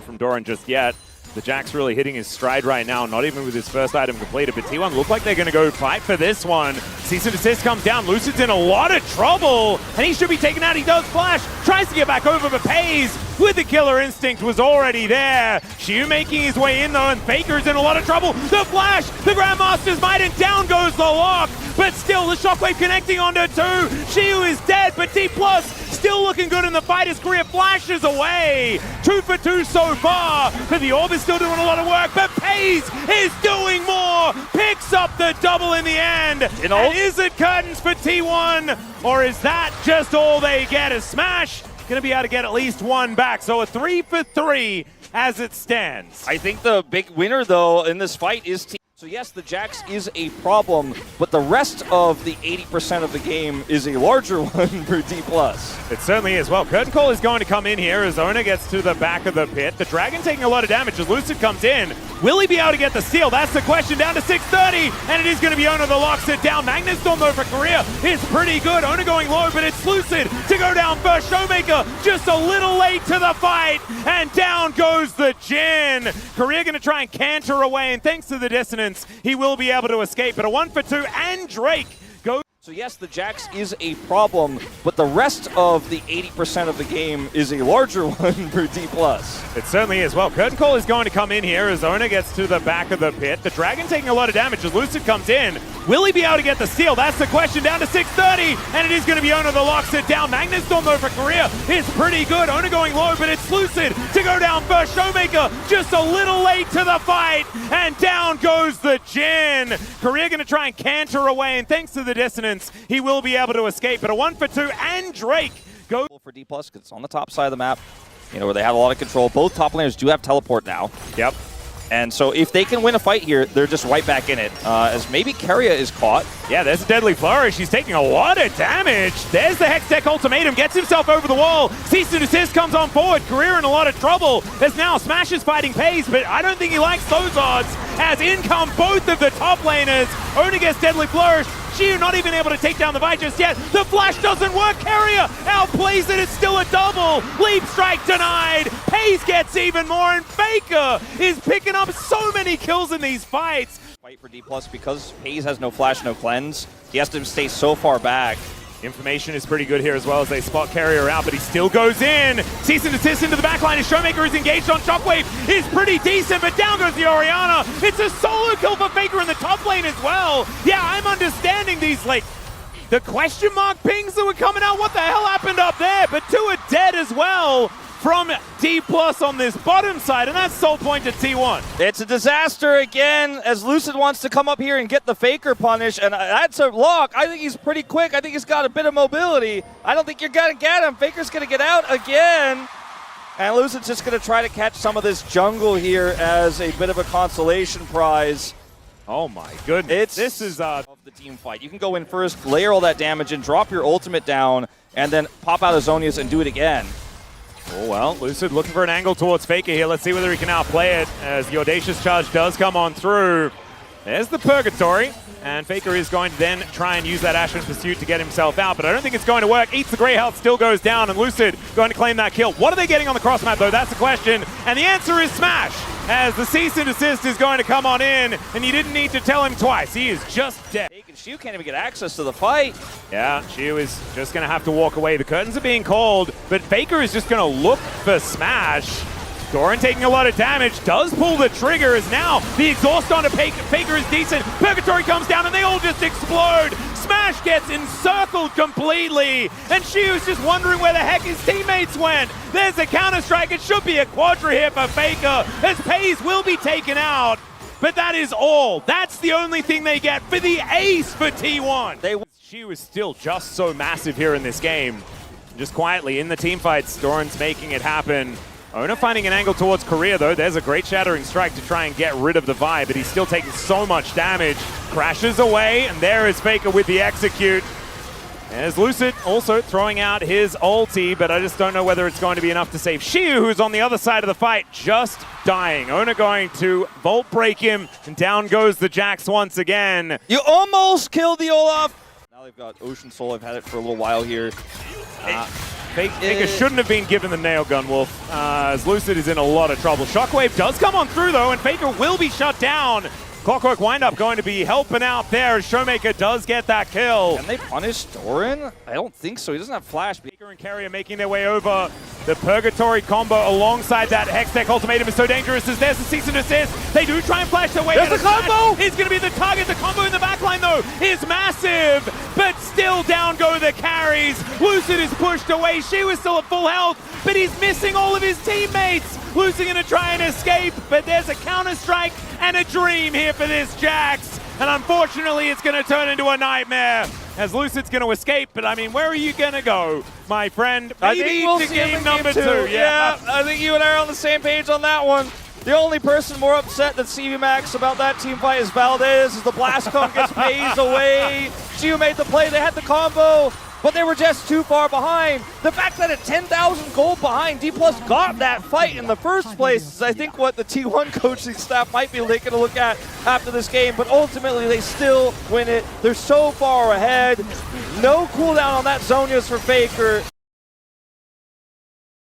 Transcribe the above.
from Doran just yet. The Jack's really hitting his stride right now, not even with his first item completed, but T1 look like they're going to go fight for this one. Cease and desist comes down, Lucid's in a lot of trouble, and he should be taken out. He does flash, tries to get back over, but Peyz with the killer instinct was already there. Siwoo making his way in though, and Faker's in a lot of trouble. The flash, the Grandmaster's Might, and down goes the lock, but still the shockwave connecting onto two. Siwoo is dead, but T+ still looking good in the fight as Keria flashes away. 2 for 2 so far, but the Orb is still doing a lot of work, but Peyz is doing more, picks up the double in the end. And is it curtains for T1, or is that just all they get? A Smash gonna be able to get at least one back, so a 3 for 3 as it stands. I think the big winner though in this fight is T. So yes, the Jax is a problem, but the rest of the 80% of the game is a larger one for D+. It certainly is. Well, Curtain Call is going to come in here as Oner gets to the back of the pit. The Dragon taking a lot of damage as Lucid comes in. Will he be able to get the steal? That's the question. Down to 630, and it is going to be Oner that locks it down. Magnus Storm though for Keria is pretty good. Oner going low, but it's Lucid to go down first. ShowMaker just a little late to the fight, and down goes the Jin. Keria going to try and canter away, and thanks to the dissonance, he will be able to escape. But a 1 for 2, and Drake goes. So yes, the Jax is a problem, but the rest of the 80% of the game is a larger one for D+. It certainly is. Well, Curtain Call is going to come in here as Oner gets to the back of the pit. The Dragon taking a lot of damage as Lucid comes in. Will he be able to get the steal? That's the question. Down to 630, and it is going to be Oner that locks it down. Magnus Storm though for Keria is pretty good. Oner going low, but it's Lucid to go down first. ShowMaker just a little late to the fight, and down goes the Jin. Keria going to try and canter away, and thanks to the dissonance, he will be able to escape. But a 1 for 2, and Drake goes For D+, because it's on the top side of the map, you know, where they have a lot of control. Both top laners do have teleport now. Yep. And so if they can win a fight here, they're just right back in it. As maybe Keria is caught. Yeah, there's a deadly flourish. He's taking a lot of damage. There's the Hextech ultimatum. Gets himself over the wall. Cease and desist comes on forward. Keria in a lot of trouble. There's now Smash is fighting Peyz, but I don't think he likes those odds. As in come both of the top laners. Oner gets deadly flourish. Siwoo not even able to take down the fight just yet. The flash doesn't work. Keria outplays it. It's still a double. Leap strike denied. Peyz gets even more, and Faker is picking up so many kills in these fights. Fight for D+, because Peyz has no flash, no cleanse. He has to stay so far back. Information is pretty good here as well as they spot Keria out, but he still goes in. Cease and desist into the backline as ShowMaker is engaged on Shockwave. Is pretty decent, but down goes the Orianna. It's a solo kill for Faker in the top lane as well. Yeah, I'm understanding these, like, the question mark pings that were coming out. What the hell happened up there? But 2 are dead as well from D+ on this bottom side, and that's sole point to T1. It's a disaster again as Lucid wants to come up here and get the Faker punish, and that's a lock. I think he's pretty quick. I think he's got a bit of mobility. I don't think you're going to get him. Faker's going to get out again, and Lucid's just going to try to catch some of this jungle here as a bit of a consolation prize. Oh my goodness. This is of the team fight. You can go in first, layer all that damage, and drop your ultimate down, and then pop out Azonius and do it again. Oh well, Lucid looking for an angle towards Faker here. Let's see whether he can outplay it as the Audacious Charge does come on through. There's the Purgatory, and Faker is going to then try and use that Ashen Pursuit to get himself out, but I don't think it's going to work. Eats the Grey Health, still goes down, and Lucid going to claim that kill. What are they getting on the cross map though? That's the question, and the answer is Smash, as the cease and desist is going to come on in, and you didn't need to tell him twice. He is just dead. Siwoo can't even get access to the fight. Yeah, Siwoo is just going to have to walk away. The curtains are being called, but Faker is just going to look for Smash. Doran taking a lot of damage, does pull the trigger as now the exhaust onto Faker is decent. Purgatory comes down and they all just explode. Smash gets encircled completely, and Siwoo's just wondering where the heck his teammates went. There's a counter-strike. It should be a quadra here for Faker as Peyz will be taken out. But that is all. That's the only thing they get for the ace for T1. Siwoo is still just so massive here in this game. Just quietly in the team fights, Doran's making it happen. Oner finding an angle towards Keria though. There's a great Shattering Strike to try and get rid of the vibe, but he's still taking so much damage. Crashes away, and there is Faker with the execute. As Lucid also throwing out his ulti, but I just don't know whether it's going to be enough to save Siwoo, who's on the other side of the fight, just dying. Oner going to Volt Break him, and down goes the Jax once again. You almost killed the Olaf. Now they've got Ocean Soul. I've had it for a little while here. Faker shouldn't have been given the nail gun, Wolf, as Lucid is in a lot of trouble. Shockwave does come on through, though, and Faker will be shut down. Clockwork Windup going to be helping out there as ShowMaker does get that kill. Can they punish Doran? I don't think so. He doesn't have flash. Faker and Keria making their way over. The Purgatory combo alongside that Hextech ultimatum is so dangerous as there's the cease and desist. They do try and flash their way. There's the combo! He's going to be the target. The combo in the backline, though, is massive. But still down go the carries. Lucid is pushed away. She was still at full health, but he's missing all of his teammates. Lucid going to try and escape, but there's a counter-strike and a dream here for this Jax. And unfortunately, it's going to turn into a nightmare as Lucid's going to escape. But I mean, where are you going to go, my friend? Maybe we'll to see him game in number game 2. two. Yeah, I think you and I are on the same page on that one. The only person more upset than CV Max about that team fight is Valdez, as the blast cone gets Peyz away. Siwoo made the play, they had the combo, but they were just too far behind. The fact that at 10,000 gold behind, D+ got that fight in the first place is I think what the T1 coaching staff might be taking a look at after this game, but ultimately they still win it. They're so far ahead. No cooldown on that Zhonya's for Faker.